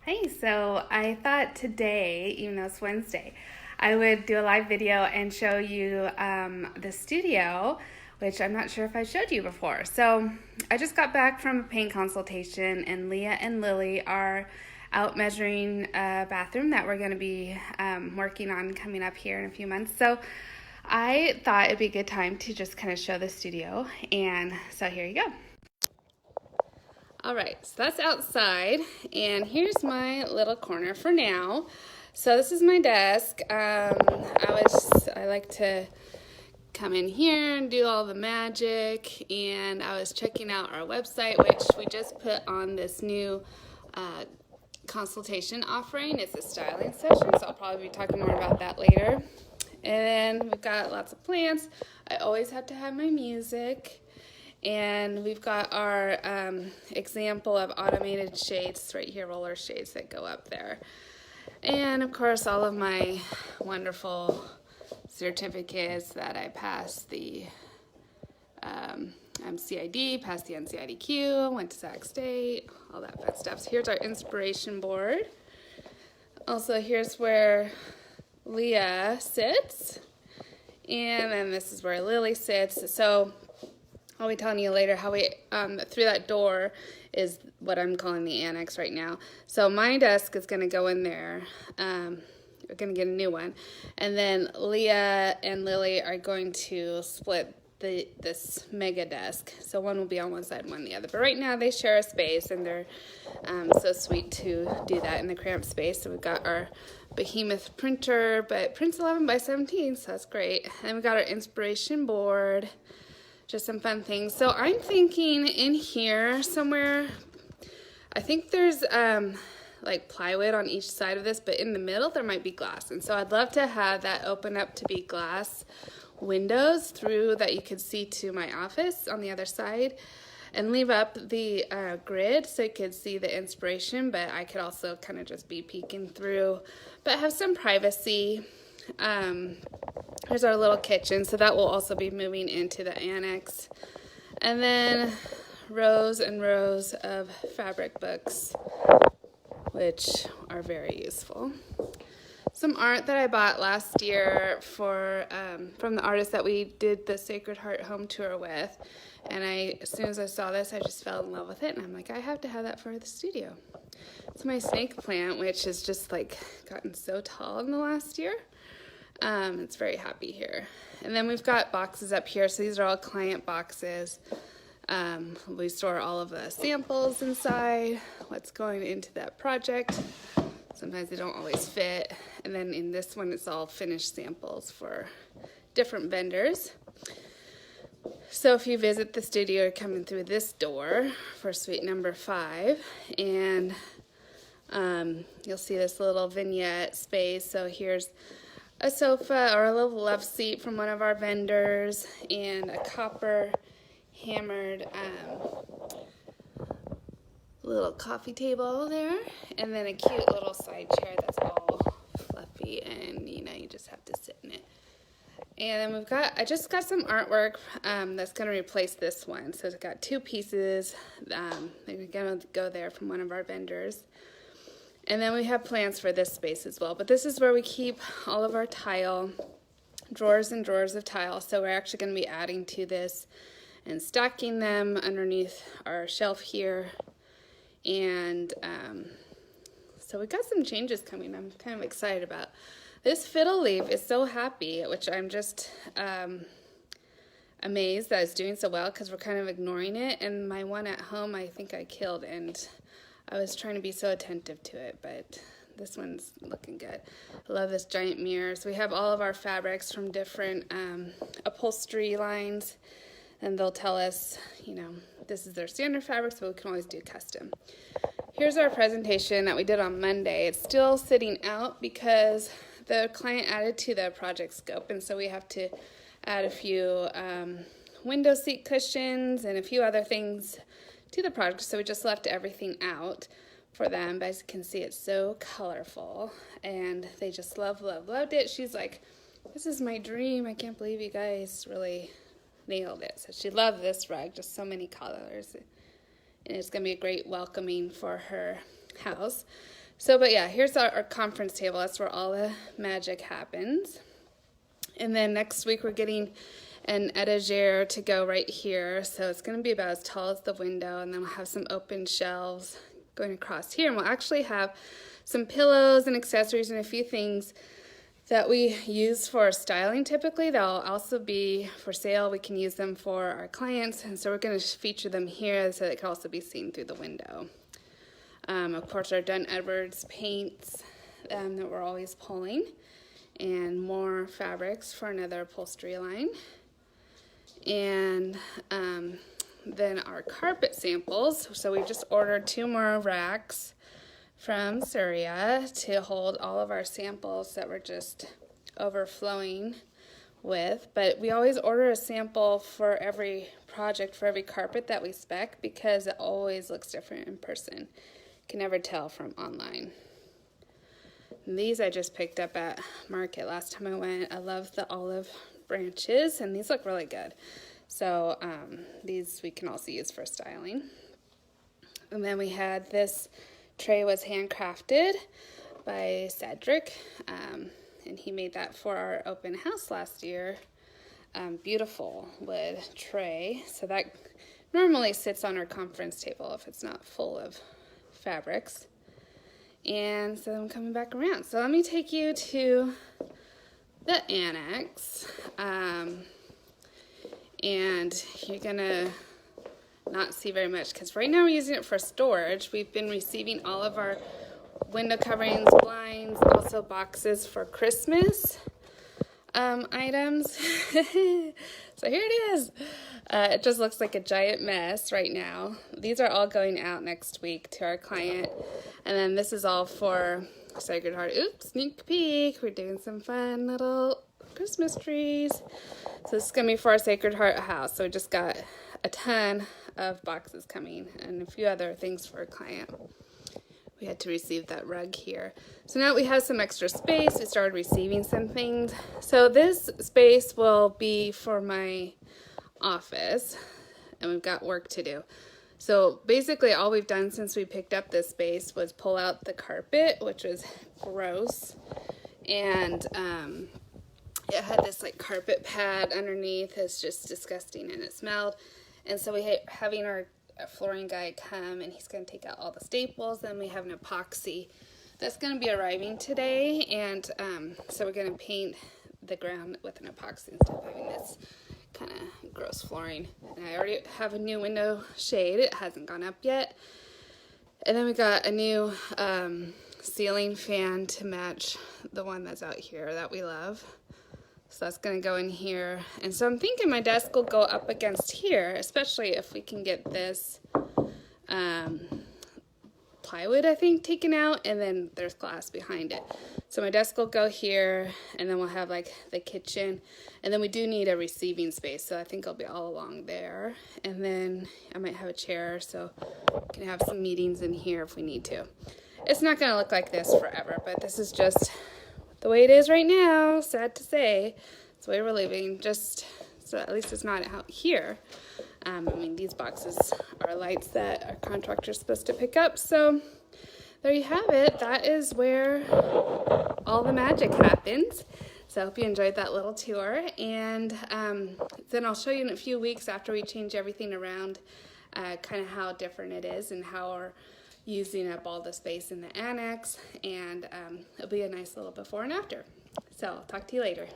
Hey, so I thought today, even though it's Wednesday, I would do a live video and show you the studio, which I'm not sure if I showed you before. So I just got back from a paint consultation, and Leah and Lily are out measuring a bathroom that we're going to be working on coming up here in a few months. So I thought it'd be a good time to just kind of show the studio, and so here you go. All right, so that's outside, and here's my little corner for now. So this is my desk. I like to come in here and do all the magic, and I was checking out our website, which we just put on this new consultation offering. It's a styling session, so I'll probably be talking more about that later. And then we've got lots of plants. I always have to have my music. And we've got our example of automated shades right here, roller shades that go up there. And of course, all of my wonderful certificates that I passed the CID, passed the NCIDQ, went to Sac State, all that fun stuff. So here's our inspiration board. Also, here's where Leah sits. And then this is where Lily sits. So I'll be telling you later how we, through that door is what I'm calling the annex right now. So my desk is going to go in there. We're going to get a new one. And then Leah and Lily are going to split this mega desk. So one will be on one side, one on the other. But right now they share a space, and they're so sweet to do that in the cramped space. So we've got our behemoth printer, but it prints 11 by 17, so that's great. And then we've got our inspiration board. Just some fun things. So I'm thinking in here somewhere, I think there's like plywood on each side of this, but in the middle there might be glass. And so I'd love to have that open up to be glass windows through that you could see to my office on the other side, and leave up the grid so you could see the inspiration, but I could also kind of just be peeking through, but have some privacy. Here's our little kitchen, so that will also be moving into the annex. And then rows and rows of fabric books, which are very useful. Some art that I bought last year for from the artist that we did the Sacred Heart home tour with, and as soon as I saw this, I just fell in love with it, and I'm like, I have to have that for the studio. It's my snake plant, which has just like gotten so tall in the last year. It's very happy here. And then we've got boxes up here. So these are all client boxes. We store all of the samples inside, what's going into that project. Sometimes they don't always fit. And then in this one, it's all finished samples for different vendors. So if you visit the studio, you're coming through this door for suite number 5. And you'll see this little vignette space. So here's a sofa or a little love seat from one of our vendors, and a copper hammered little coffee table there, and then a cute little side chair that's all fluffy, and you just have to sit in it. And then I just got some artwork that's going to replace this one. So it's got 2 pieces. They're going to go there from one of our vendors. And then we have plans for this space as well. But this is where we keep all of our tile, drawers and drawers of tile. So we're actually going to be adding to this and stacking them underneath our shelf here. And so we got some changes coming I'm kind of excited about. This fiddle leaf is so happy, which I'm just amazed that it's doing so well, because we're kind of ignoring it. And my one at home I think I killed, and I was trying to be so attentive to it, but this one's looking good. I love this giant mirror. So we have all of our fabrics from different upholstery lines, and they'll tell us, this is their standard fabric, so we can always do custom. Here's our presentation that we did on Monday. It's still sitting out because the client added to the project scope, and so we have to add a few window seat cushions and a few other things to the project, so we just left everything out for them. But as you can see, it's so colorful, and they just loved it. She's like, this is my dream. I can't believe you guys really nailed it. So she loved this rug, just so many colors, and it's going to be a great welcoming for her house. So, but yeah, here's our conference table. That's where all the magic happens. And then next week we're getting an etagere to go right here. So it's going to be about as tall as the window, and then we'll have some open shelves going across here. And we'll actually have some pillows and accessories and a few things that we use for styling typically. They'll also be for sale. We can use them for our clients, and so we're going to feature them here so they can also be seen through the window. Of course, our Dun Edwards paints that we're always pulling, and more fabrics for another upholstery line. And then our carpet samples. So we just ordered 2 more racks from Surya to hold all of our samples that we're just overflowing with. But we always order a sample for every project, for every carpet that we spec, because it always looks different in person. Can never tell from online. And these I just picked up at Market last time I went. I love the olive branches, and these look really good. So these we can also use for styling. And then we had this tray was handcrafted by Cedric, and he made that for our open house last year. Beautiful wood tray. So that normally sits on our conference table if it's not full of fabrics. And so I'm coming back around. So let me take you to the annex. And you're gonna not see very much because right now we're using it for storage. We've been receiving all of our window coverings, blinds, also boxes for Christmas items. So here it is. It just looks like a giant mess right now. These are all going out next week to our client. And then this is all for Sacred Heart. Oops, sneak peek. We're doing some fun little Christmas trees. So this is going to be for our Sacred Heart house. So we just got a ton of boxes coming and a few other things for a client. We had to receive that rug here. So now we have some extra space. We started receiving some things. So this space will be for my office, and we've got work to do. So basically all we've done since we picked up this space was pull out the carpet, which was gross. And it had this like carpet pad underneath. It's just disgusting and it smelled. And so we having our flooring guy come, and he's going to take out all the staples. Then we have an epoxy that's going to be arriving today, and so we're going to paint the ground with an epoxy instead of having this kind of gross flooring. And I already have a new window shade. It hasn't gone up yet. And then we got a new ceiling fan to match the one that's out here that we love. So that's going to go in here. And so I'm thinking my desk will go up against here, especially if we can get this plywood, I think, taken out, and then there's glass behind it. So my desk will go here, and then we'll have like the kitchen, and then we do need a receiving space, so I think it'll be all along there. And then I might have a chair, so we can have some meetings in here if we need to. It's not going to look like this forever, but this is just the way it is right now. Sad to say, it's the way we're living. Just so at least it's not out here. I mean, these boxes are lights that our contractor's supposed to pick up. So there you have it. That is where all the magic happens. So I hope you enjoyed that little tour. And then I'll show you in a few weeks after we change everything around, kind of how different it is and how we're using up all the space in the annex. And it'll be a nice little before and after. So I'll talk to you later.